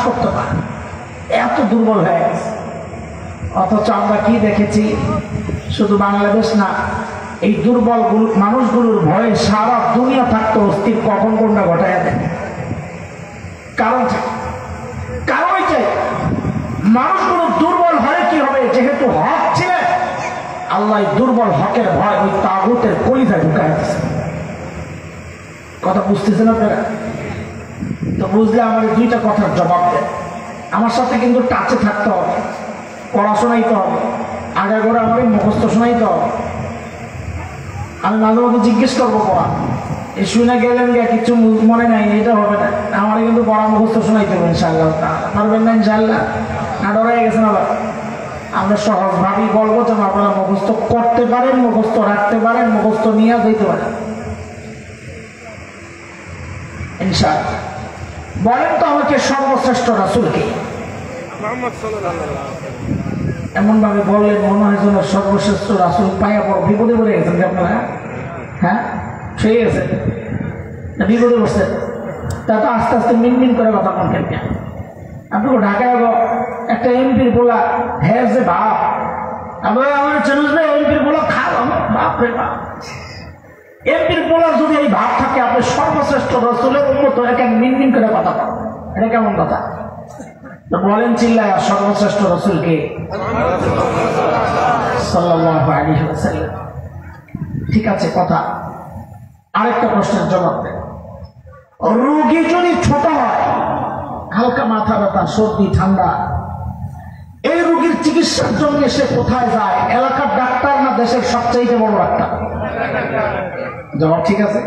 করতে পারে, এত দুর্বল হয়ে গেছে। অথচ আমরা কি দেখেছি, শুধু বাংলাদেশ না, এই দুর্বল মানুষগুলোর ভয়ে সারা দুনিয়া থাকতো অস্থির, কখন কোনটা ঘটাইয়া দেয়। কারণ চাই মানুষগুলো দুর্বল হয় কি হবে, যেহেতু হক ছিল আল্লাহ দুর্বল হকের ভয় ওই তাগুতের কলিজায় ঢুকায় দিচ্ছে। কথা বুঝতেছেন আপনারা? তো বুঝলে আমাদের দুইটা কথার জবাব দেন। আমার সাথে কিন্তু টাচে থাকতে হবে, পড়াশোনাইতে হবে, আগে করে আমাকে মুখস্থ শোনাইতে হবে। আমি মাঝে মধ্যে জিজ্ঞেস করবো পড়া, এই শুনে গেলেন গিয়ে কিছু মনে নাই, এটা হবে না। আমার কিন্তু পড়া মুখস্থ শোনাইতে হবে ইনশাআল্লাহ। পারবেন না ইনশাআল্লাহ? না ডরাই গেছেন আবার? আমরা সহজভাবেই বলবো যেন আপনারা মুখস্থ করতে পারেন, মুখস্থ রাখতে পারেন, মুখস্থ নিয়ে যেতে পারেন ইনশাআল্লাহ। বলেন তো আমাকে সর্বশ্রেষ্ঠ রাসূলকে? এমন ভাবে বললেন মনে হয় যেন সর্বশ্রেষ্ঠ রাসূল পাইয়া বড় বিপদে পড়ে গেছেন আপনারা। হ্যাঁ, সেই গেছে বিপদে বসছে, তা তো আস্তে আস্তে মিনমিন করে কথা বলতেন। আপনি ঢাকায় একটা এমপির বলা হ্যাঁ যে বাপ, আবার আমার চ্যালেঞ্জ এমপির বলা খাও বাপরে বাপ। এমপির বলার যদি এই ভাব থাকে, আপনি সর্বশ্রেষ্ঠ রাসূলের উম্মত এখানে মিনমিন করে কথা বলেন, এটা কেমন কথা? তো বলেন চিল্লায় সর্বশ্রেষ্ঠ রাসূলকে সাল্লাল্লাহু আলাইহি ওয়াসাল্লাম। ঠিক আছে কথা। আরেকটা প্রশ্নের জবাব দেন। রোগী যদি ছোট হয়, হালকা মাথা ব্যথা, সর্দি, ঠান্ডা, এই রোগীর চিকিৎসার জন্য সে কোথায় যায়? এলাকার ডাক্তার না দেশের সবচেয়ে বড় ডাক্তার? জবাব ঠিক আছে।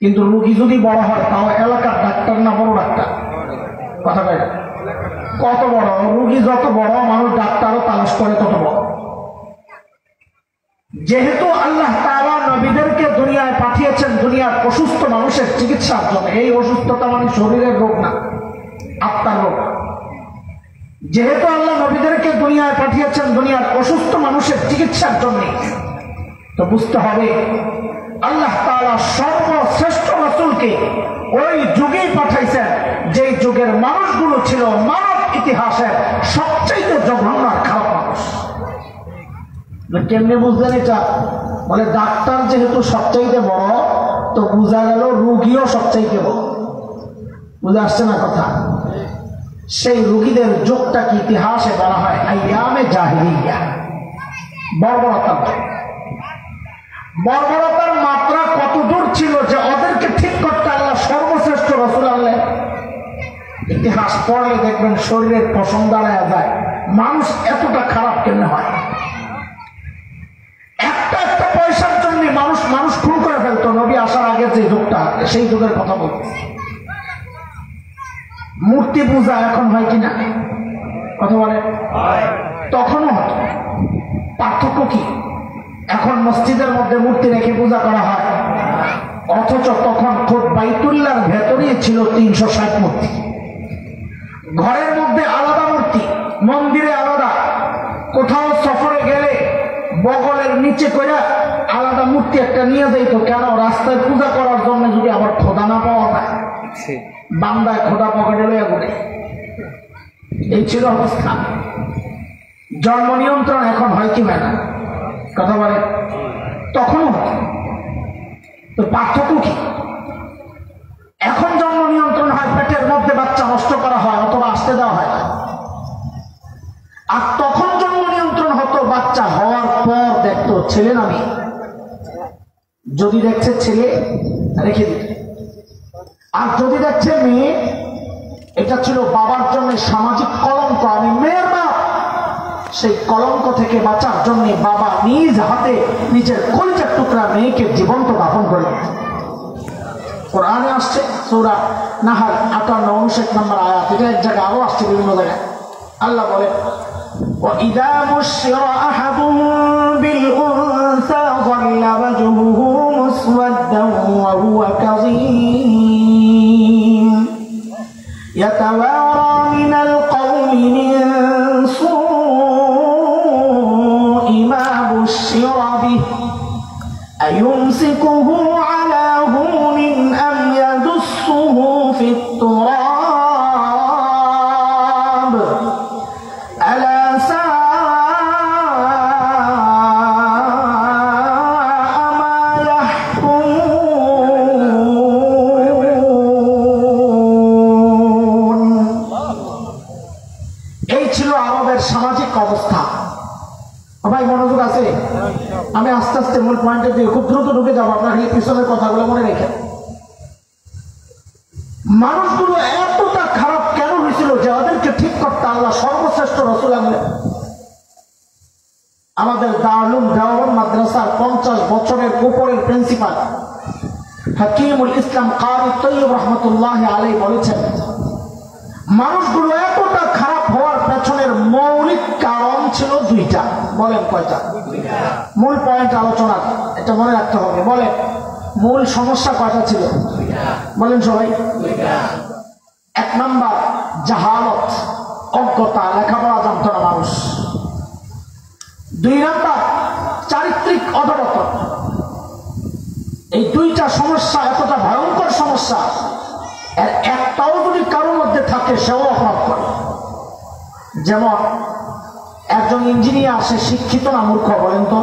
কিন্তু রোগী যদি বড় হয়, তাও এলাকার ডাক্তার না বড় ডাক্তার? কথা বলে কত বড় রোগী, যত বড় মানুষ ডাক্তারও তালাশ করে তত বড়। যেহেতু আল্লাহ তাআলা নবীদেরকে দুনিয়ায় পাঠিয়েছেন দুনিয়ার অসুস্থ মানুষের চিকিৎসার জন্য, এই অসুস্থতা মানে শরীরের রোগ না, আত্মার রোগ। যেহেতু আল্লাহ নবীদেরকে দুনিয়ায় পাঠিয়েছেন দুনিয়ার অসুস্থ মানুষের চিকিৎসার জন্য, তো বুঝতে হবে আল্লাহ তাআলা সর্বশ্রেষ্ঠ রাসূলকে ওই যুগেই পাঠাইছেন যে যুগের মানুষগুলো ছিল মানব ইতিহাসের সবচেয়ে জঘন্য আর খারাপ মানুষ। কেমনে বুঝলেন এটা? বলে ডাক্তার যেহেতু সবচাইতে বড়, তো বোঝা গেল রোগীও সবচাইতে বড়। বুঝে আসছে না কথা? সেই রোগীদের যুগটাকে ইতিহাসে বলা হয় আইয়ামে জাহিলিয়া, বর্বরতার যুগ। বর্বরতার মাত্রা কত দূর ছিল যে ওদেরকে ঠিক করতে আল্লাহ সর্বশ্রেষ্ঠ রাসূল আনলেন। ইতিহাস পড়লে দেখবেন শরীরের পশম দাঁড়ায় যায়, মানুষ এতটা খারাপ কেমনে হয়। একটা একটা পয়সার জন্য মানুষ খুন করে ফেলতো। নবী আসার আগে যে যুগটা, সেই যুগের কথা বলতেছে। মূর্তি পূজা এখন হয় কিনা? কথা বলে তখনও হতো। পার্থক্য কি? এখন মসজিদের মধ্যে মূর্তি রেখে পূজা করা হয়, অথচ তখন খুব বাইতুল্লাহর ভেতরেই ছিল 360 মূর্তি। ঘরের মধ্যে আলাদা মূর্তি, মন্দিরে আলাদা, কোথাও সফরে গেলে বগলের নিচে করে আলাদা মূর্তি একটা নিয়ে যাইতো। কেন? রাস্তায় পূজা করার জন্য যদি আবার খোদা না পাওয়া যায়, বান্দায় খোদা পকেটে লইয়া ঘুরে। এই ছিল অবস্থা। জন্ম নিয়ন্ত্রণ এখন হয় কি হয় না? কথা বলে তখনও হতো। তো পার্থক্য কি? এখন জন্ম নিয়ন্ত্রণ হয়, পেটের মধ্যে বাচ্চা নষ্ট করা হয় অথবা আসতে দেওয়া হয়। আর তখন জন্ম নিয়ন্ত্রণ হতো বাচ্চা হওয়ার পর দেখতো ছেলে না মেয়ে। যদি দেখছে ছেলে রেখে দিত, আর যদি দেখছে মেয়ে, এটা ছিল বাবার জন্য সামাজিক কলঙ্ক। আমি মেয়ের বাপ, সেই কলঙ্ক থেকে বাঁচার জন্য বাবা নিজ হাতে নিজের কলিজার টুকরা মেয়েকে জীবন্ত দাফন করে। কোরআনে আসছে সূরা নাহল 58 নম্বর আয়াত, এটা এক জায়গায় আরো আসছে বিভিন্ন জায়গায়। আল্লাহ বলে وَإِذَا بُشِّرَ أَحَدُهُم بِالْأُنثَىٰ ظَلَّ وَجْهُهُ مُسْوَدًّا وَهُوَ كَظِيمٌ يَتَوَارَىٰ مِنَ الْقَوْمِ مِن سُوءِ مَا بُشِّرَ بِهِ أَيُمْسِكُهُ عَلَىٰ هُونٍ أَمْ يَدُسُّهُ فِي التُّرَابِ আমাদের সামাজিক অবস্থা। ভাই মনোযোগ আছে? আমি আস্তে আস্তে মূল পয়েন্টের দিকে খুব দ্রুত ঢুকে যাবো, আপনার এই পিছনের কথাগুলো মনে রেখে। মানুষগুলো এতটা খারাপ কেন হয়েছিল যে ওদেরকে ঠিক করতে আল্লাহ সর্বশ্রেষ্ঠ রাসূল আনলেন। আমাদের দারুল দেওবন্দ মাদ্রাসার 50 বছরের উপরের প্রিন্সিপাল হাকিমুল ইসলাম কারি তৈয়ব রহমতুল্লাহি আলাইহি বলেছেন, মানুষগুলো এতটা খারাপ হওয়ার পেছনের মৌলিক কারণ ছিল দুইটা। বলেন কয়টা? মূল পয়েন্ট আলোচনা, এটা মনে রাখতে হবে। বলে মূল সমস্যা কয়টা ছিল? বলেন সবাই। এক নাম্বার জাহালত, অজ্ঞতা, লেখাপড়া জানত না মানুষ। দুই নাম্বার চারিত্রিক অধঃপতন। এই দুইটা সমস্যা এতটা ভয়ঙ্কর সমস্যা, এর একটাও যদি কারোর মধ্যে থাকে সেও অপরাধ করে। যেমন একজন ইঞ্জিনিয়ার, সে শিক্ষিত না মূর্খ? বলেন তো।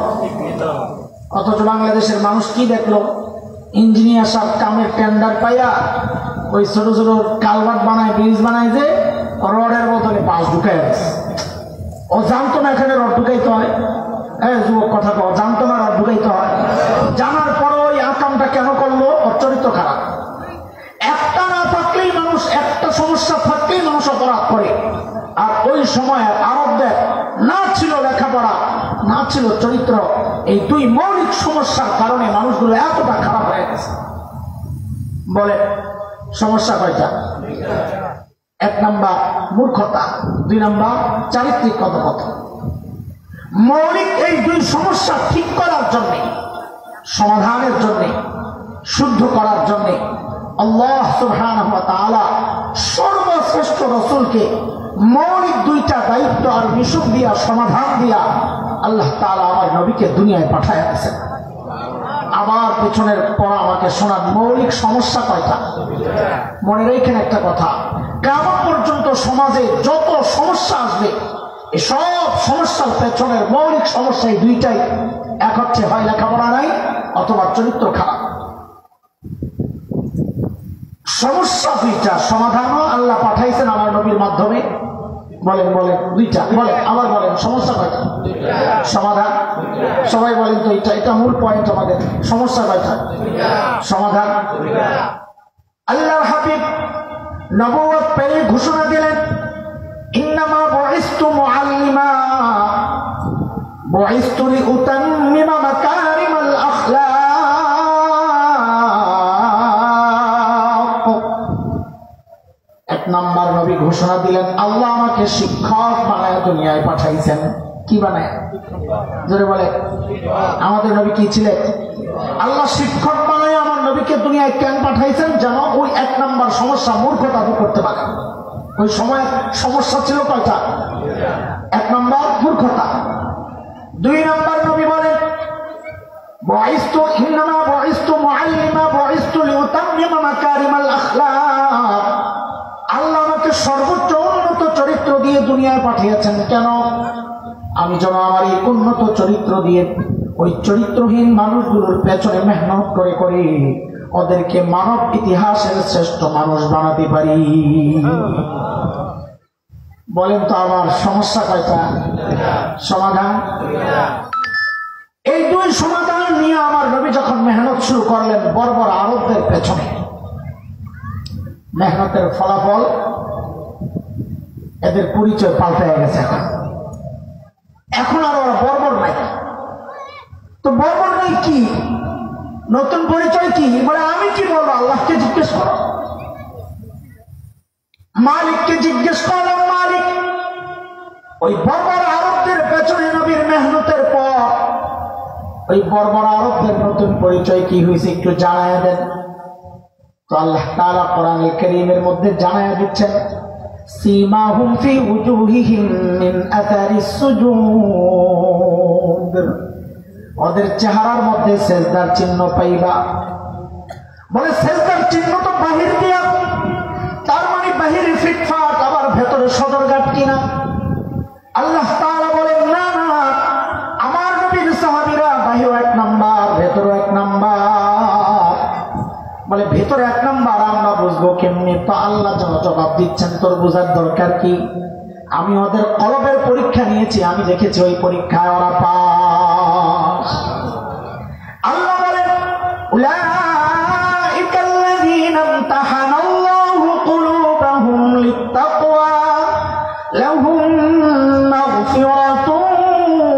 অথচ বাংলাদেশের মানুষ কি দেখলো? ইঞ্জিনিয়ার সব কামের টেন্ডার পাইয়া ওই ছোট ছোট কালভার্ট বানায়, ব্রিজ বানায়, যে রডের বদলে পাশ ঢুকায় গেছে। ও জানতো না এখানে রড ঢুকাইতে হয়। যুবক কথা কও, জানতো না রড ঢুকাইতে হয়। জানার পরও ওই আকামটা কেন করলো? ওর চরিত্র খারাপ। একটা না থাকলেই মানুষ, একটা সমস্যা থাকলেই মানুষ অপরাধ করে। আর ওই সময় আরবদের না ছিল লেখাপড়া, না ছিল চরিত্র। এই দুই মৌলিক সমস্যার কারণে মানুষগুলো এতটা খারাপ হয়ে গেছে। বলে সমস্যা কয়টা? এক নাম্বার মূর্খতা, দুই নাম্বার চারিত্রিক অধঃপতন। মৌলিক এই দুই সমস্যা ঠিক করার জন্য, সমাধানের জন্য, শুদ্ধ করার জন্য আল্লাহ সুবহানাহু ওয়া তাআলা সর্বশ্রেষ্ঠ রাসূলকে মৌলিক দুইটা দায়িত্ব আর মিশন দিয়া, সমাধান দিয়া আল্লাহ তাআলা আমার নবীকে দুনিয়ায় পাঠায় দিয়েছেন। আবার পেছনের পড়া আমাকে শোনার মৌলিক সমস্যা কয়টা? মনে রেখেন একটা কথা, কিয়ামত পর্যন্ত সমাজে যত সমস্যা আসবে, এই সব সমস্যার পেছনের মৌলিক সমস্যা এই দুইটাই। এক হচ্ছে হয় লেখাপড়া নাই, অথবা চরিত্র খারাপ। সমস্যা দুইটা, সমাধানও আল্লাহ পাঠাইছেন আমার নবীর মাধ্যমে। বলেন বলেন দুইটা, বলেন আবার বলেন সমস্যা কয়টা? সমাধান। সবাই বলেন তো, এটা মূল পয়েন্ট আমাদের। সমস্যা কয়টা? সমাধান। আল্লাহর হাবিব নবুয়ত পেয়ে ঘোষণা দিলেন, ইন্নামা বুইসতু মুআল্লিমা বুইসতু লিউতাম্মিমা মাকারিমাল আখলাক। এক নাম্বার নবী ঘোষণা দিলেন, আল্লাহ আমাকে শিক্ষক বানায় দুনিয়ায় পাঠাইছেন। কি বানায়? জোরে বলে। আমাদের নবী কি ছিলেন? আল্লাহ শিক্ষক বানায় আমার নবীকে দুনিয়ায় কেন পাঠাইছেন? যেন ওই এক নাম্বার সমস্যা, মূর্খতা দূর করতে পারে। ওই সময় সমস্যা ছিল কয়টা? এক নাম্বার মূর্খতা। দুই নাম্বার নবী বলেন, বুইসতু ইন্নামা বুইসতু মুআল্লিমা বুইসতু লিউতাম্মিমা মাকারিমাল আখলাক। আল্লাহ আমাকে সর্বোচ্চ উন্নত চরিত্র দিয়ে দুনিয়ায় পাঠিয়েছেন। কেন? আমি যেন আমার এই উন্নত চরিত্র দিয়ে ওই চরিত্রহীন মানুষগুলোর পেছনে মেহনত করে করে ওদেরকে মানব ইতিহাসের শ্রেষ্ঠ মানুষ বানাতে পারি। বলেন তো আমার সমস্যা কয়টা? সমাধান। এই দুই সমাধান নিয়ে আমার নবী যখন মেহনত শুরু করলেন বর্বর আরবদের পেছনে, মেহনতের ফলাফল এদের পরিচয় পাল্টে গেছে। এখন আর ওরা বর্বর নাই। তো বর্বর নাই কি? নতুন পরিচয় কি? বলে আমি কি বলবো? আল্লাহকে জিজ্ঞেস করো, মালিককে জিজ্ঞেস করো। মালিক ওই বর্বর আরবদের পেছনে নবীর মেহনতের পর ওই বর্বর আরবদের নতুন পরিচয় কি হয়েছে একটু জানায় দেন। তো আল্লাহ তাআলা কোরআনুল কারীমের মধ্যে জানায় দিচ্ছেন, সীমাহুম ফি উজুহিহিম মিন আথারিস সুজুদ। ওদের চেহারার মধ্যে সেজদার চিহ্ন পাইবা। বলে সেজদার চিহ্ন তো বাহির দিয়া, তার মানে বাহিরে ফিটফাট, আবার ভেতরে সদরঘাট কিনা? আল্লাহ তাআলা বলেন, না না, আমার নবীর সাহাবীরা বাহির এক নাম্বার, ভেতরে এক নাম্বার। বলে ভেতরে এক নাম্বার আমরা বুঝবো কেমনি? তো আল্লাহ জবাব দিচ্ছেন, তোর বোঝার দরকার কি? আমি ওদের কলবের পরীক্ষা নিয়েছি, আমি দেখেছি ওই পরীক্ষায় ওরা পাস। আল্লাহ বলেন উলাইকা আল্লাযীনা ইমতাহানাল্লাহু কুলুবাহুম লিত্তাকওয়া লাহুম মাগফিরাতুন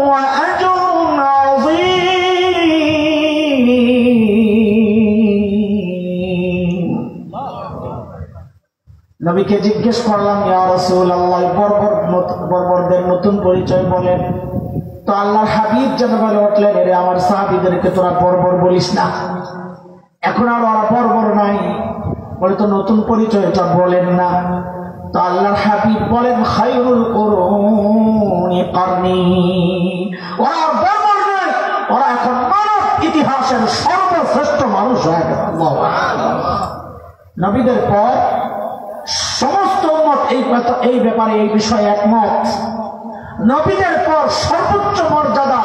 ওয়া আজরুন আযীম। নবীকে জিজ্ঞেস করলাম, ইয়া রাসূলুল্লাহ, বর্বরদের নতুন পরিচয় বলেন। তো আল্লাহর হাবিব যেন বলে উঠলেন, এরে আমার সাহাবীদেরকে তোরা বর্বর বলিস না, এখন আর ওরা বর্বর নাই, বলে তো নতুন পরিচয়টা বলেন না। তো আল্লাহর হাবিব বলেন, খায়রুল কুরুনি কারনি, ওরা আর বর্বর নয়, ওরা এখন মানব ইতিহাসের সর্বশ্রেষ্ঠ মানুষ হয়ে গেছে। নবীদের পর সমস্ত উম্মত এই ব্যাপারে এই বিষয়ে একমত। নবীদের পর সর্বোচ্চ মর্যাদা,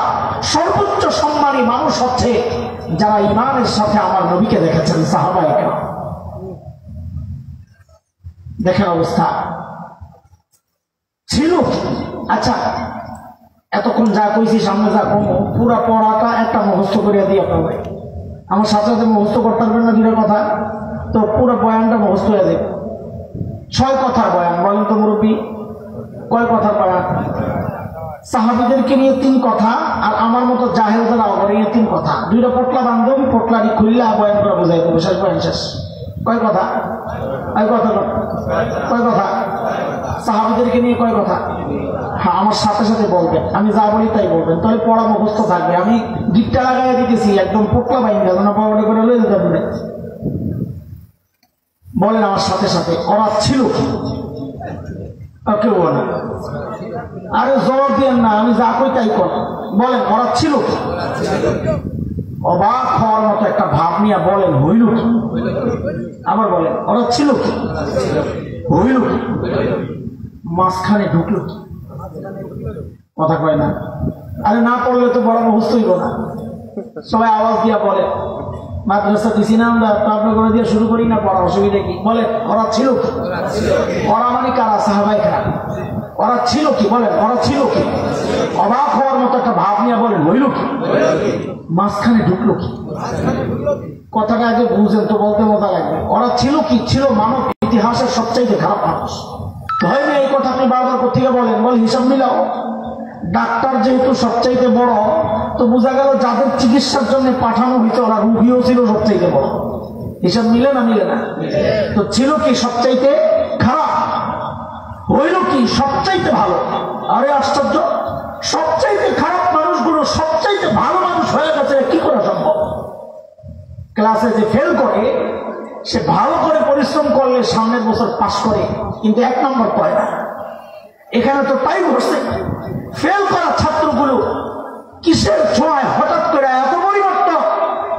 সর্বোচ্চ সম্মানী মানুষ হচ্ছে যারা ঈমানের সাথে আমার নবীকে দেখেছেন, সাহাবায়ে কেরাম। দেখেন অবস্থা ছিল। আচ্ছা, এতক্ষণ যা কইছি, সামনে যা কম, পুরা পড়াটা একটা মুখস্থ করিয়া দিয়ে আপনার আমার সাথে সাথে মুখস্থ করতে পারবেন না দুটো কথা, তো পুরো বয়ানটা মুখস্থ হয়ে যাবে। 6 কথার বয়ান, বলেন তো মুরব্বী, কয় কথার বয়ান? সাহাবীদেরকে নিয়ে 3 কথা, আর আমার মতো জাহেল যারা নিয়ে 3 কথা। 2টা পোটলা বান্ধব, পোটলারি খুললা বয়ান করে বোঝাই দেবো, শেষ বয়ান শেষ। কয় কথা? কয় কথা? সাহাবীদেরকে নিয়ে কয় কথা? হ্যাঁ, আমার সাথে সাথে বলবেন, আমি যা বলি তাই বলবেন, তাহলে পড়া মুখস্থ থাকবে। আমি গিটটা লাগাই দিতেছি, একদম পোটলা বাইন যাবে না, পড়াটি করে লয়ে যেতে পারবে। বলেন আমার সাথে সাথে, ওরা ছিল কি? কেউ বলে আরে জবাব দিয়েন না, আমি যা কই তাই কর। বলেন ওরা ছিল কি? অবাক হওয়ার মতো একটা ভাব নিয়ে বলেন, হইল কি? আবার বলেন ওরা ছিল কি? হইল কি? মাঝখানে ঢুকলো কি? কথা কয় না। আরে না পড়লে তো বড় মুখস্থ হইব না। সবাই আওয়াজ দিয়া বলে, মাদ্রাসা দিছি না আমরা, তো আপনার করে দিয়ে শুরু করি না পড়া, অসুবিধা কি? বলে ওরা ছিল কি? ওরা মানে কারা? সাহাবায়ে কেরাম। ওরা ছিল কি? বলেন ওরা ছিল কি? অবাক হওয়ার মতো একটা ভাব নিয়ে বলেন, হইল কি? মাঝখানে ঢুকলো কি? কথাটা আগে বুঝেন তো, বলতে মজা লাগবে। ওরা ছিল কি? ছিল মানব ইতিহাসের সবচাইতে খারাপ মানুষ। হয় না এই কথা আপনি বারবার কোথেকে বলেন? বল হিসাব মিলাও। ডাক্তার যেহেতু সবচাইতে বড়, তো বোঝা গেল যাদের চিকিৎসার জন্য পাঠানো হইতো ওরা রুগীও ছিল সবচাইতে বড়। হিসাব মিলে না? মিলে না। তো ছিল কি? সবচাইতে খারাপ। হইল কি? সবচাইতে ভালো। আরে আশ্চর্য, সবচাইতে খারাপ মানুষগুলো সবচাইতে ভালো মানুষ হয়ে গেছে, কি করে সম্ভব? ক্লাসে যে ফেল করে, সে ভালো করে পরিশ্রম করলে সামনের বছর পাস করে, কিন্তু 1 নম্বর পায় না। এখানে তো তাই ঘটছে। ফেল করা ছাত্রগুলো কিসের ছোঁয়ায় হঠাৎ করে এত পরিবর্তন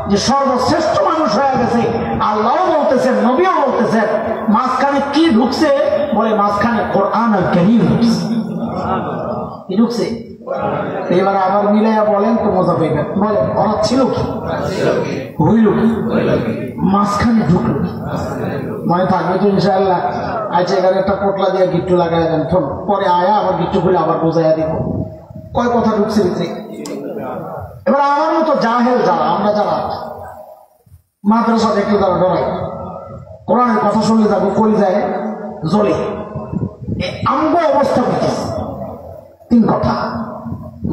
যে সর্বশ্রেষ্ঠ মানুষ হয়ে গেছে? আল্লাহ বলতেছেন, নবীও বলতেছেন। মাঝখানে কি ঢুকছে? বলে মাঝখানে কোরআন আর কারীম ঢুকছে। কি ঢুকছে? এবার আবার মিলাইয়া বলেন তো মজা পাইবেন। বলেন ওরা ছিল কি? হইল কি? মাঝখানে ঢুকলো কি? মনে থাকবে তো ইনশাআল্লাহ। আচ্ছা, এখানে একটা পোটলা দিয়ে গিট্টু লাগাই দেন, পরে আয়া আবার গিট্টু খুলে আবার বোঝাইয়া দিব কয় কথা ঢুকছে ভিতরে। এবার আমার মতো জাহেল যারা, আমরা যারা মাদ্রাসা দেখলে যারা ডরাই, কোরআনের কথা শুনলে যাবো কই যায় জ্বলে, আমগো অবস্থা করতেছে। 3 কথা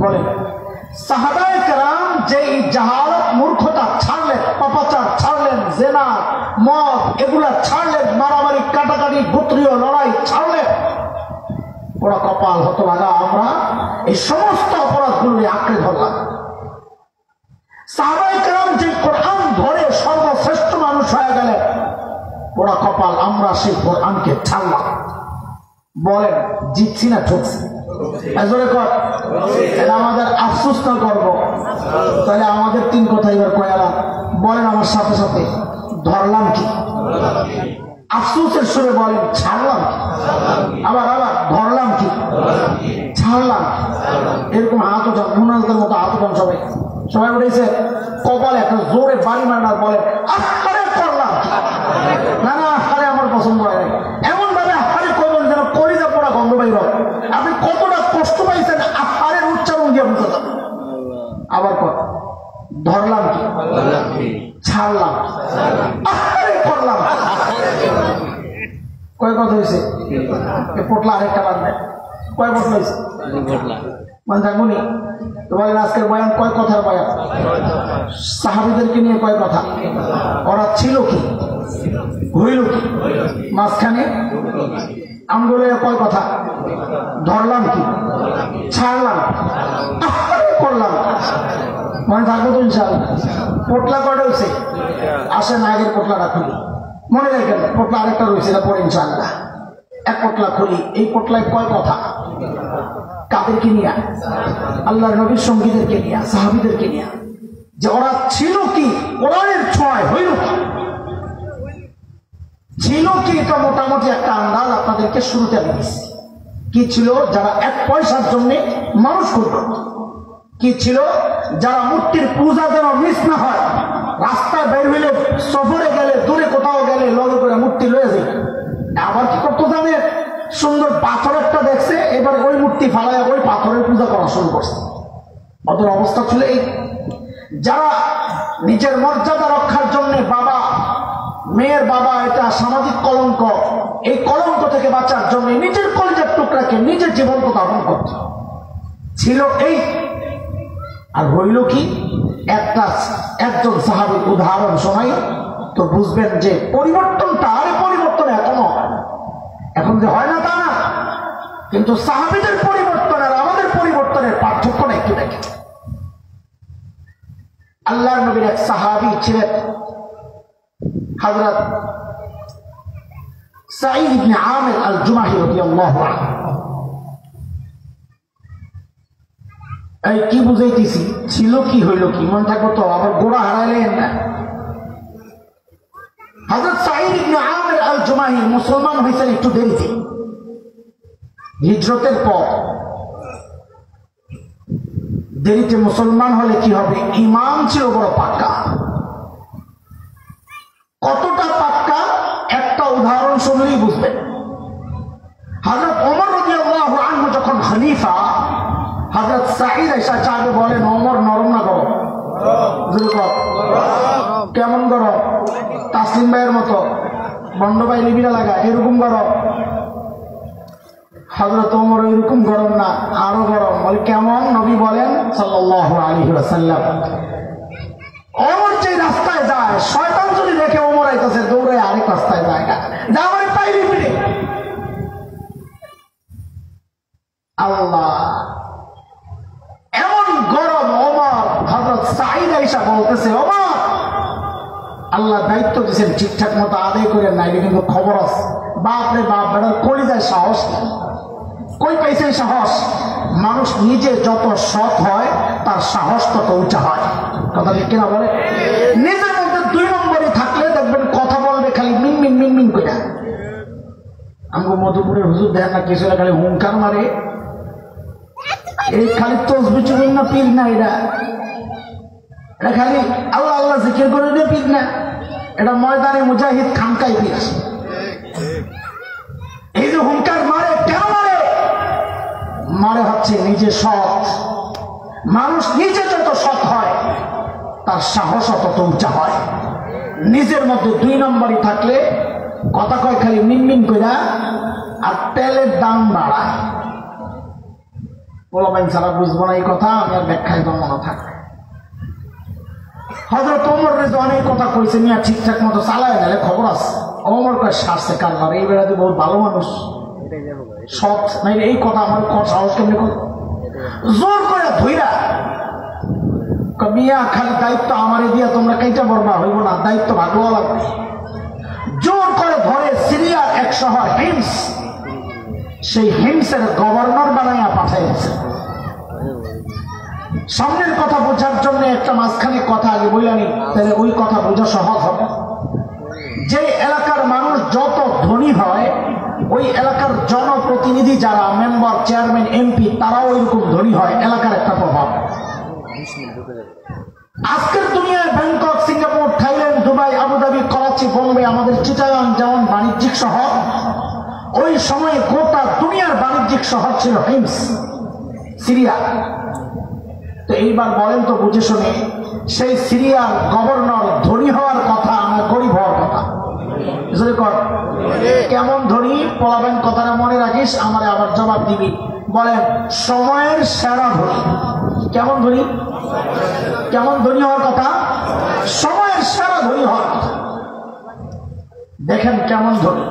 বলেন। সাহাবায়ে কেরাম যে জাহালত মূর্খতা ছাড়লেন, পাপাচার ছাড়লেন, জেনা মদ এগুলা ছাড়লেন, মারামারি কাটাকাটি গোত্রীয় লড়াই ছাড়লেন, ওরা কপাল হতভাগা আমরা এই সমস্ত অপরাধগুলো আঁকড়ে ধরলাম। সাহাবায়ে কেরাম যে কোরআন ধরে সর্বশ্রেষ্ঠ মানুষ হয়ে গেলেন, ওরা কপাল আমরা সেই কোরআনকে ছাড়লাম। বলেন জিতছি না ঠকছি? এটা আমাদের আফসোস না করবো? তাহলে আমাদের 3 কথা এবার কয়ালাম। বলেন আমার সাথে সাথে, ধরলাম কি? আফসোসের সুরে বলেন ছাড়লাম কি? আবার আবার ধরলাম কি? ছাড়লাম। এরকম হাত ওঠান, মুনাজদের মতো হাত ওঠান সবাই। সবাই উঠেছে, কপালে একটা জোরে বাড়ি মারার বলেন আহারে করলাম কি? না না, আহারে আমার পছন্দ হয় না। এমন ভাবে আহারে করবেন যেন কলিজা পোড়া গন্ধ বাইর। পোটলা আরেকটা বাঁধবে। কয় পোটলা হয়েছে? মানে থাকবনি তো বলেন আজকের বয়ান কয় কথার বয়ান? সাহাবীদেরকে নিয়ে কয় কথা? ওরা ছিল কি, হইল কি, মাঝখানে আমগুলো কয় কথা? ধরলাম কি, ছাড়লাম, করলাম। মনে থাকবো তো ইনশাআল্লাহ। পোটলা কয়টা হয়েছে? আসেন আগের পোটলাটা খুলি, মনে রাখেন পোটলা আরেকটা রয়েছে পরে ইনশাআল্লাহ। এক পোটলা খুলি। এই পোটলায় কয় কথা? কাদেরকে নিয়ে? আল্লাহর নবীর সঙ্গীদেরকে নিয়ে, সাহাবীদেরকে নিয়ে, যে ওরা ছিল কি, কোরআনের ছোঁয়ায় হইল কি, ছিল কি। এটা মোটামুটি একটা আন্দাজ আপনাদেরকে শুরুতে দিয়েছি। কি ছিল? যারা এক পয়সার জন্য মানুষ করত। কি ছিল? যারা মূর্তির পূজা যেন মিস না হয়, রাস্তায় বের হইলে, সফরে গেলে, দূরে কোথাও গেলে লগে করে মূর্তি লয়ে যায়। আবার কি করতো জানেন? সুন্দর পাথর একটা দেখছে, এবার ওই মূর্তি ফালায় ওই পাথরের পূজা করা শুরু করছে। ওদের অবস্থা ছিল এই। যারা নিজের মর্যাদা রক্ষার জন্য, বাবা মেয়ের বাবা এটা সামাজিক কলঙ্ক, এই কলঙ্ক থেকে বাঁচার জন্য নিজের কলেজের টুকরাকে নিজের জীবন প্রদান করত, ছিল এই। আর হইল কি? একজন সাহাবীর উদাহরণ শোনাই তো বুঝবেন যে পরিবর্তনটা, আরে পরিবর্তন এখনো, এখন যে হয় না তা না, কিন্তু সাহাবীদের পরিবর্তন আর আমাদের পরিবর্তনের পার্থক্যটা একটু দেখে। আল্লাহর নবীর এক সাহাবী ছিলেন হযরত সাঈদ ইবনে আমির আল জুমাহি রাদিয়াল্লাহু আনহু। এই কি বুঝাইতেছি? ছিল কি, হইল কি, মনে থাকবো তো? আবার গোড়া হারাইলেন না। হযরত সাঈদ ইবনে আমির আল জুমাহি মুসলমান হয়েছেন একটু দেরিতে, হিজরতের পর। দেরিতে মুসলমান হলে কি হবে? ঈমান ছিল বড় পাক্কা। কতটা পাক্কা একটা উদাহরণ শুনলেই বুঝবেন। হযরত ওমর রাদিয়াল্লাহু আনহু যখন খলিফা, হযরত সাঈদ এসে চাবে বলেন, ওমর নরম না গরম? কেমন গরম? তাসলিম ভাইয়ের মতো বন্ড ভাই লিবিরা লাগা এরকম গরম? হযরত ওমর এরকম গরম না, আরো গরম। বলে কেমন? নবী বলেন সাল্লাল্লাহু আলাইহি ওয়াসাল্লাম, ওমর যে রাস্তায় যায়, শয়তান যদি দেখে ওমর আইতাছে, দৌড়ে আরেক রাস্তায় যায় না, যাওয়ারে পাইলি ফিরে। আল্লাহ, এমন গরম ওমর। হযরত সাঈদ আয়েশা বলতেছে, ওমর আল্লাহ দায়িত্ব দিয়েছেন, ঠিকঠাক মতো আদায় করে নাই, কিন্তু খবর আছে। বাপ রে বাপ, বেটার কলিজায় সাহস। কই পাইছে সাহস? মানুষ নিজে যত সৎ হয় তার সাহস তত উঁচা হয়। কথা ঠিক কিনা বলে? নিজের মধ্যে দুই নম্বরই থাকলে দেখবেন কথা বলবে খালি মিনমিন মিনমিন করে। আমগো মধুপুরের হুজুর দেখেন না, কিছু খালি হুঙ্কার মারে, এই খালি তসবিহ চুবেন না পীর না, এটা খালি আল্লাহ আল্লাহ জিকির করে দিয়ে পীর না, এটা ময়দানে মুজাহিদ খানকাই পীর। এই যে হুঙ্কার মারে, কেন মারে? মারে হচ্ছে নিজে সৎ। মানুষ নিজে যত সৎ হয় তার সাহস তত উঁচা হয়। নিজের মধ্যে দুই নম্বরই থাকলে কথা কয় খালি মিনমিন কইরা, আর তেলের দাম বাড়ায়। পোলাপাইন ছাড়া বুঝবো না এই কথা, আমি আর ব্যাখ্যায় তো মনে থাকবে। হযরত ওমর রেজা অনেক কথা কইছে, মিয়া ঠিকঠাক মতো চালায় গেলে খবর আছে। ওমর কয় সারছে কারবার, এই বেড়াতে বহুত ভালো মানুষ, সৎ নাই। এই কথা আমার সাহস কেমনি করে? জোর করে ধইরা মিয়া খালি দায়িত্ব আমারে দিয়া তোমরা কাইটা বরবা হইব না, দায়িত্ব ভাগওয়া লাগবে। জোর করে ধরে সিরিয়ার এক শহর হিমস, সেই হিমসের গভর্নর বানাইয়া পাঠাইছে। সামনের কথা বোঝার জন্য একটা মাঝখানে কথা আগে বইলানি, তাহলে ওই কথা বোঝা সহজ হবে। যে এলাকার মানুষ যত ধনী হয়, ওই এলাকার জনপ্রতিনিধি যারা মেম্বার, চেয়ারম্যান, এমপি, তারাও ওইরকম ধনী হয়। এলাকার একটা প্রভাব। আজকের দুনিয়ায় Bangkok, Singapore, Thailand, Dubai, Abu Dhabi, Karachi, Bombay, আমাদের চিটাগাং যেমন বাণিজ্যিক শহর, ওই সময়ে গোটা দুনিয়ার বাণিজ্যিক শহর ছিল হিমস, সিরিয়া। তো এইবার বলেন তো বুঝে শুনে, সেই সিরিয়ার গভর্নর ধনী হওয়ার কথা না গরিব হওয়ার কথা? কেমন ধনী? পোলাবেন কথাটা মনে রাখে। জানিস আমারে আবার জবাব দিবি। বলেন সময়ের সেরা ধনী কেমন ধনী? কেমন ধনী হওয়ার কথা? সময়ের সেরা ধনী হওয়ার কথা। দেখেন কেমন ধনী।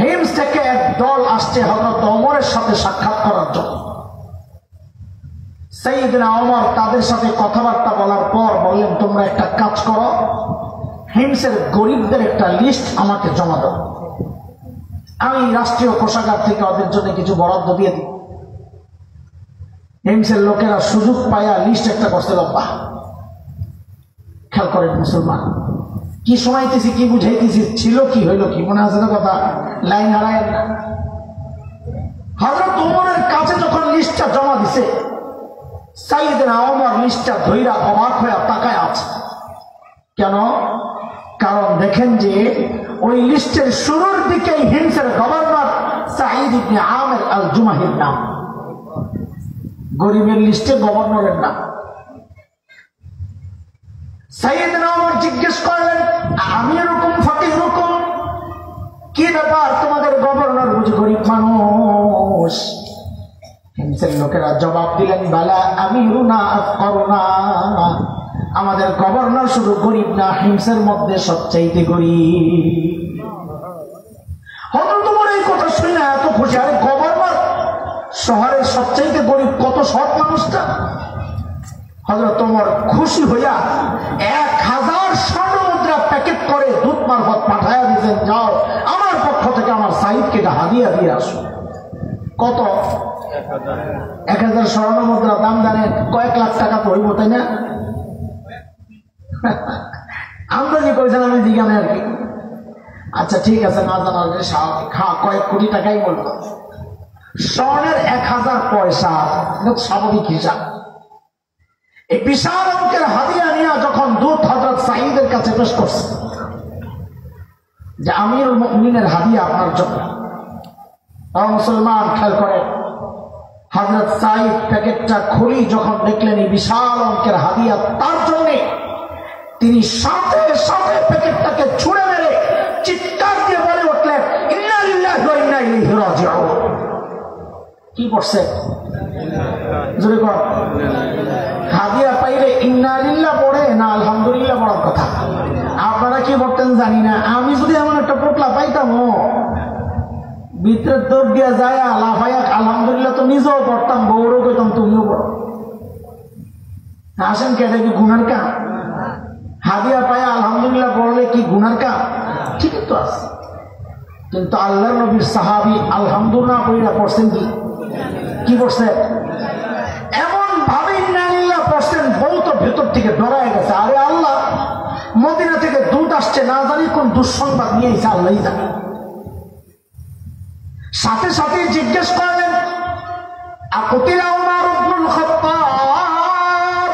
হিমস থেকে এক দল আসছে হযরত ওমরের সাথে সাক্ষাৎ করার জন্য। সাইয়েদনা ওমর তাদের সাথে কথাবার্তা বলার পর বললেন, তোমরা একটা কাজ করো, হিমসের গরিবদের একটা লিস্ট আমাকে জমা দাও, আমি রাষ্ট্রীয় কোষাগার থেকে ওদের জন্য কিছু বরাদ্দ দিয়ে দিই। হিমসের লোকেরা সুযোগ পায়া লিস্ট একটা করতে লম্বা। খেয়াল করেন মুসলমান, কি শোনাইতেছি কি বুঝাইতেছি, ছিল কি হইল কি, মনে আছে না কথা? লাইন হারায় না। হযরত ওমরের কাছে যখন লিস্টটা জমা দিছে, সাইয়েদনা ওমর লিস্টটা ধইরা অবাক হয়ে তাকায় আছে। কেন? কারণ দেখেন যে ওই লিস্টের শুরুর দিকেই হিমসের গভর্নর সাঈদ ইবনে আমির আল জুমাহির নাম, গরিবের লিস্টে গভর্নরের নাম। সাইয়েদনা ওমর জিজ্ঞেস করলেন, আমি এরকম ফকির রকম, কি ব্যাপার তোমাদের গভর্নর বুঝি গরিব মানুষ? হিমসের লোকেরা জবাব দিলেন, বালা আমিরুনা আফকারুনা, আমাদের গভর্নর শুধু গরিব না, হিমসের মধ্যে সবচাইতে গরিব। হযরত ওমর এই কথা শুনে এত খুশি, আরে গভর্নর শহরের সবচাইতে গরিব, কত সৎ মানুষটা। হযরত ওমর খুশি হইয়া 1000 স্বর্ণ মুদ্রা প্যাকেট করে দূত মারফত পাঠাইয়া দিয়েছেন, যাও আমার পক্ষ থেকে আমার সাইদকে এটা হাদিয়া দিয়ে আসো। কত? 1000 স্বর্ণ মুদ্রা দাম জানেন? কয়েক লাখ টাকা তো হইব, তাই না? আন্দাজি করেছেন, আমি জিজ্ঞাসা আর কি। আচ্ছা ঠিক আছে, না জানার স্বাভাবিক, কয়েক কোটি টাকাই বলবো। স্বর্ণের 1000 পয়সা স্বাভাবিক হিসাব। এই বিশাল অঙ্কের হাদিয়া নিয়ে যখন দূত হযরত সাঈদের কাছে পেশ করছে যে আমিরুল মুমিনিনের হাদিয়া আপনার জন্য, মুসলমান খেয়াল করেন, হযরত সাঈদ প্যাকেটটা খুলি যখন দেখলেন এই বিশাল অঙ্কের হাদিয়া তার জন্য, তিনি সাথে সাথে প্যাকেটটাকে ছুঁড়ে মেরে চিৎকার দিয়ে বলে উঠলেন, ইন্না লিল্লাহি ওয়া ইন্না ইলাইহি রাজিউন। কি পড়ছে? জোরে কর। হাদিয়া পাইলে ইন্না লিল্লাহ পড়ে না আলহামদুলিল্লাহ পড়ার কথা? আপনারা কি পড়তেন জানি না, আমি যদি এমন একটা পোটলা পাইতাম, ভিতরে দৌড় দিয়া যায় লাফাইয়া আলহামদুলিল্লাহ তো নিজেও পড়তাম, বউরও কইতাম তুমিও পড়ো। আসেন কেটে কি গুনার কাম? হাদিয়া পায়া আলহামদুলিল্লাহ পড়লে কি গুনার কাম? ঠিকই তো আছে। কিন্তু আল্লাহর নবীর সাহাবী আলহামদুলিল্লাহ পড়া পড়ছেন কি পড়ছেন? এমন ভাবে ইন্না লিল্লাহ পড়ছেন, বউ তো ভেতর থেকে ডরায় গেছে, আরে আল্লাহ মদিনা থেকে দূত আসছে, না জানি কোন দুঃসংবাদ নিয়ে এসে আল্লাহই জানে। সাথে সাথে জিজ্ঞেস করলেন, আকুতিলা উমর ইবনুল খাত্তাব,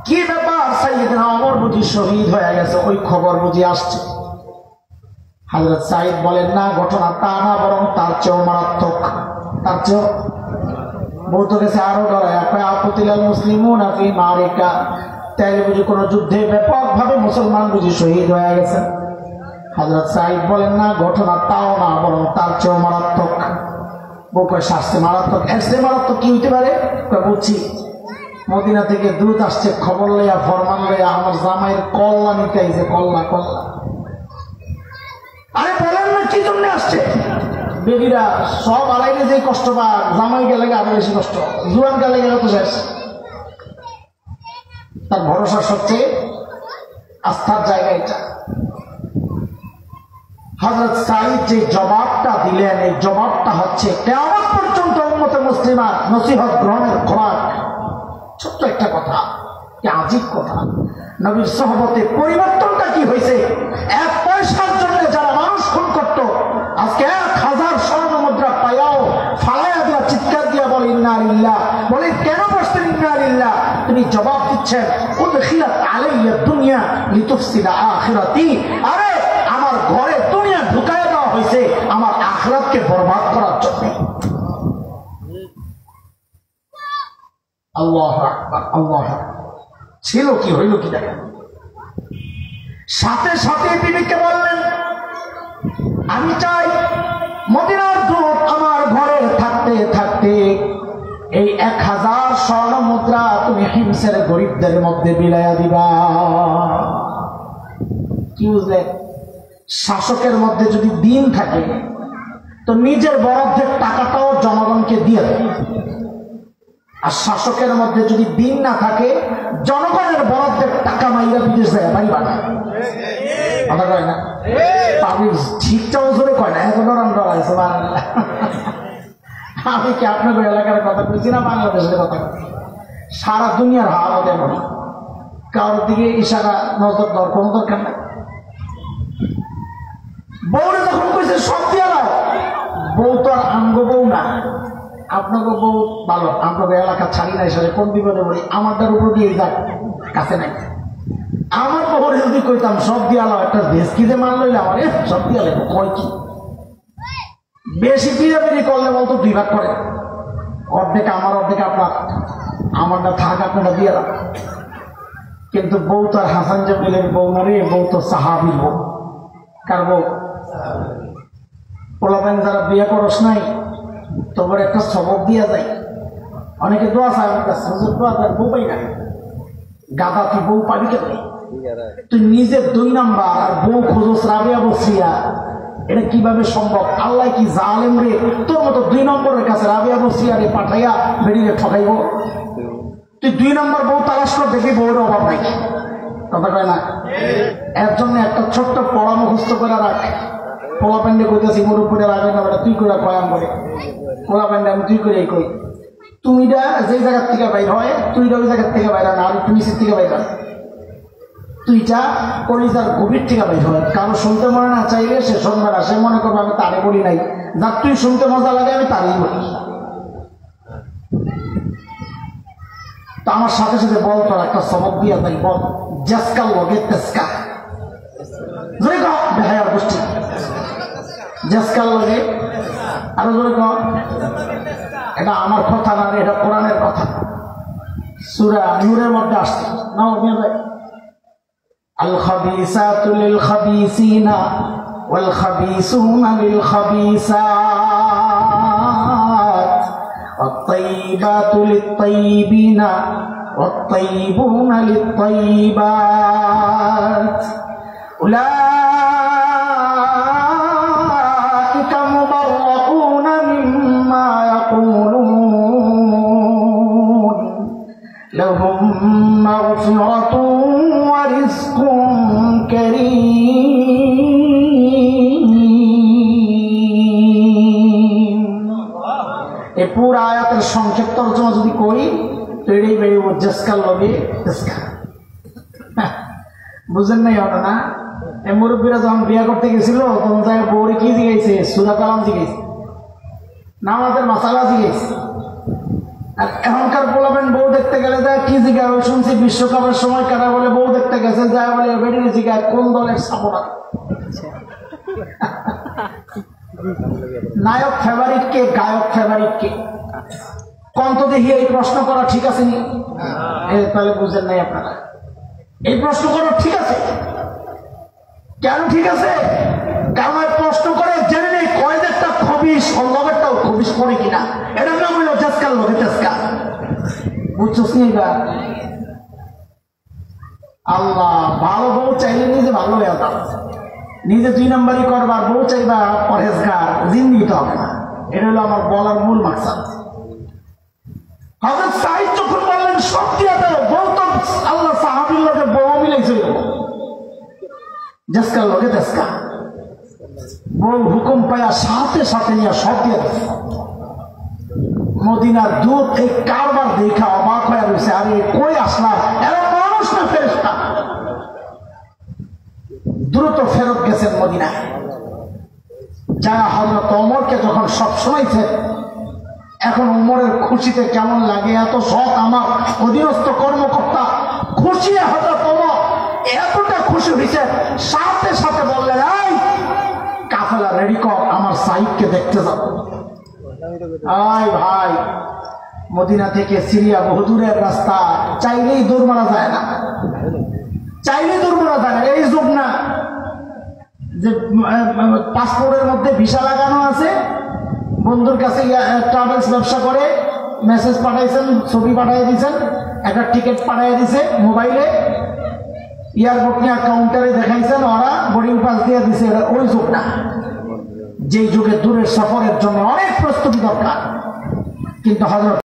কি ব্যাপার? সাইয়েদনা ওমর বুঝি শহীদ হয়ে গেছে, ওই খবর বুঝি আসছে? হযরত সাঈদ বলেন, না, ঘটনা তা না, বরং তার চেয়েও মারাত্মক। তার চেয়েও বলতে গেছে আরো ডরায়, আকুতিলাল মুসলিমুনা ফি মারিকা, তাইলে বুঝি কোন যুদ্ধে ব্যাপকভাবে মুসলমান বুঝি শহীদ হয়ে গেছে। হযরত সাঈদ বলেন, না, ঘটনা তাও না, বরং তার চেয়েও মারাত্মক। বউ কয়, শাস্তি মারাত্মক? এর চেয়ে মারাত্মক কি হইতে পারে? বুঝছি, মদিনা থেকে দূত আসছে, খবর লইয়া ফরমান লইয়া আমার জামাইয়ের কল্লা নিতে আইছে, কল্লা কল্লা। আরে বলেন না কি জন্য আসছে? বেবিরা সব আড়াইলে যে কষ্ট পায়, জামাই গেলে আরো বেশি কষ্ট, জুয়ান গেলে গেলে তো শেষ। তার ভরসা সবচেয়ে আস্থার জায়গা এটা। হযরত সাঈদ যে জবাবটা দিলেন, এই জবাবটা হচ্ছে কিয়ামত পর্যন্ত উম্মতে মুসলিমার নসিহত গ্রহণের খোরাক। ছোট্ট একটা কথা, কি আজীব কথা। নবীর সোহবতে পরিবর্তনটা কি হয়েছে? 1 পয়সার জন্য যারা মানুষ খুন করত, আজকে 1000 স্বর্ণ মুদ্রা পায়াও ফালাইয়া দিয়া চিৎকার দিয়া বলে ইন্না লিল্লাহ। বলে কেন বসতেন ইন্না লিল্লাহ? তিনি জবাব দিচ্ছেন, উদখিলাত আলাইয়া দুনিয়া লিতুফসিদা আখিরাতি, আরে আমার ঘরে দুনিয়া ঢুকায় দেওয়া হয়েছে আমার আখিরাতকে বরবাদ করার জন্য। আল্লাহু আকবার, আল্লাহু আকবার। ছিল কি, হইল কি দেখেন। সাথে সাথে বিবিকে বললেন, আমি চাই 1000 স্বর্ণ মুদ্রা তুমি হিমসের গরিবদের মধ্যে বিলাইয়া দিবা। কি বুঝলে? শাসকের মধ্যে যদি দিন থাকে তো নিজের বরাদ্দের টাকাটাও জনগণকে দিয়ে দেয়, আর শাসকের মধ্যে যদি দিন না থাকে জনগণের বরাদ্দের টাকা মাইরা বিদেশ যায়, বাড়ি বানায়। কথা কয় না? পাবলিক ঠিকটাও জোরে কয় না, এখন ডরাইছে বাংলা। আমি কি আপনাদের এলাকার কথা বলছি না বাংলাদেশের কথা? সারা দুনিয়ার হালত এমন, কারোর দিকে ইশারা নজর দেওয়ার কোনো দরকার নাই। বউরে যখন কইছে সব দিয়া দাও, বউ তো আর আমগো বউ না, আপনাকে বউ ভালো, আপনাকে এলাকা ছাড়ি না হিসাবে কোন বিপদে পড়ি, আমারটার উপর দিয়ে যাক, কাছে নাই। আমার বউরে যদি কইতাম সব দিয়া দাও, একটা দেশ কিনে মান লইলে আমার সব দিয়া লেবো, কয় কি বেশি পিড়াপিড়ি করলে বলতো 2 ভাগ করে, অর্ধেক আমার অর্ধেক আপনার, আমারটা থাক আপনারা দিয়ে দাও। কিন্তু বউ তো আর হাসান জামিলের বউ না রে, বউ তো সাহাবীর বউ। কার বউ? পোলাপাইন যারা বিয়ে করস নাই, তোমার একটা সবক দিয়া যায়। অনেকে দোয়া চায় আমার কাছে, দোয়া চায়, বউ পাই না। গাদা তুই বউ পাবি কেন? তুই নিজের 2 নাম্বার আর বউ খোঁজস রাবিয়া বসিয়া, এটা কিভাবে সম্ভব? আল্লাহ কি জালেম রে, তোর মতো 2 নম্বরের কাছে রাবিয়া বসিয়া রে পাঠাইয়া বেরিয়ে ঠকাইব? তুই 2 নম্বর বউ তালাশ কর, দেখি বউর অভাব নাই। কথা কয় না? এর জন্য একটা ছোট্ট পড়া মুখস্থ করে রাখ। পোলা প্যান্ডে কইতেছি মোর উপরে রাখবে না, বেটা তুই করে কয়াম করে পোলা প্যান্ডে আমি তুই করে কই, তুইটা যে জায়গার থেকে বাইর হয়, তুইটা ওই জায়গার থেকে বাইর হয় না, আর একটু নিচের থেকে বাইর হয়। তুইটা কলিজার গভীর থেকে বাইর হয়। কারো শুনতে মনে না চাইলে সে শুনবে না, সে মনে করবে আমি তারে বলি নাই, যার তুই শুনতে মজা লাগে আমি তারই বলি। তো আমার সাথে সাথে বল, তোর একটা সবক দিয়া তাই বল, জেসকাল লগে তেসকা, জোরে কও বেহায়ার গোষ্ঠী, জেসকাল লগে, আরো জোরে কও। এটা আমার কথা না, এটা কোরআনের কথা। সূরা নূরের মধ্যে আসছে, নাও নিয়ে যায়। আল খাবিসাতু লিল খাবিসিনা ওয়াল খাবিসুনা লিল খাবিসাত والطيبات للطيبين والطيبون للطيبات أولئك مبرؤون مما يقولون لهم مغفرة ورزق كريم। এই পুরো আয়াতের সংক্ষেপ তর্জমা যদি করি তো এটাই বেরিয়ে জেসকাল লগে তেসকা। বুঝেন নাই ওটা না? এই মুরব্বীরা যখন বিয়ে করতে গেছিল তখন তাই বউরে কি জিগাইছে? সূরা কালাম জিগাইছে, নামাজের মাসালা জিগাইছে। আর এখনকার পোলাবেন বউ দেখতে গেলে যায় কি জিগায়? ওই শুনছি বিশ্বকাপের সময় কারা বলে বউ দেখতে গেছে, যায় বলে বেরিয়ে জিগায় কোন দলের সাপোর্টার, নায়ক ফেভারিট কে, গায়ক ফেভারিট কে, কন্ত দেখি এই প্রশ্ন করা ঠিক আছে নি? তাহলে বুঝেন নাই আপনারা। এই প্রশ্ন করা ঠিক আছে কেন? ঠিক আছে কারণ প্রশ্ন করে জেনে নেই কয়েকটা খবিস, লগেরটাও খবিস করে কিনা। এটার নাম হইল জেসকাল লগে তেসকা। বুঝছস নি? আল্লাহ ভালো বউ চাইলে নিজে ভালো হয়ে যাও, নিজে 2 নম্বরই করবার, বউ চাইবা পরেজগার, জিন্দিগি তো হবে না। এটা হলো আমার বলার মূল মাকসাদ। হযরত সাঈদ যখন বললেন সব দিয়া দাও, বউ তো আল্লাহ সাহাবীর লগে বউ মিলাইছিল, জেসকাল লগে তেসকা। বউ হুকুম পায়া সাথে সাথে নিয়ে সব দিয়া দিল। মদিনার দূত এই কারবার দেখা অবাক হয়ে রয়েছে, আরে কই আসলাম, এরা মানুষ না ফেরেশতা। দ্রুত ফেরত গেছেন মদিনায়। যা হযরত ওমরকে যখন সব শোনাইছে, এখন ওমরের খুশিতে কেমন লাগে, এত সৎ আমার অধীনস্থ কর্মকর্তা, খুশি হযরত ওমর এতটা খুশি হয়েছে, সাথে সাথে বললেন এই কাফেলা রেডি কর, আমার সাঈদকে দেখতে যাব। আয় ভাই, মদিনা থেকে সিরিয়া বহুদূরের রাস্তা, চাইলেই দূর মারা যায় না, চাইলেই দূর মারা যায় না। এই যুগ না যে পাসপোর্টের মধ্যে ভিসা লাগানো আছে, বন্ধুর কাছে ট্রাভেলস ব্যবসা করে, মেসেজ পাঠাইছেন, ছবি পাঠাই দিয়েছেন, একটা টিকিট পাঠাই দিছে মোবাইলে, এয়ারপোর্ট নিয়ে কাউন্টারে দেখাইছেন, ওরা বোর্ডিং পাস দিয়ে দিছে। এটা ওই যুগ না, যে যুগে দূরের সফরের জন্য অনেক প্রস্তুতি দরকার। কিন্তু হযরত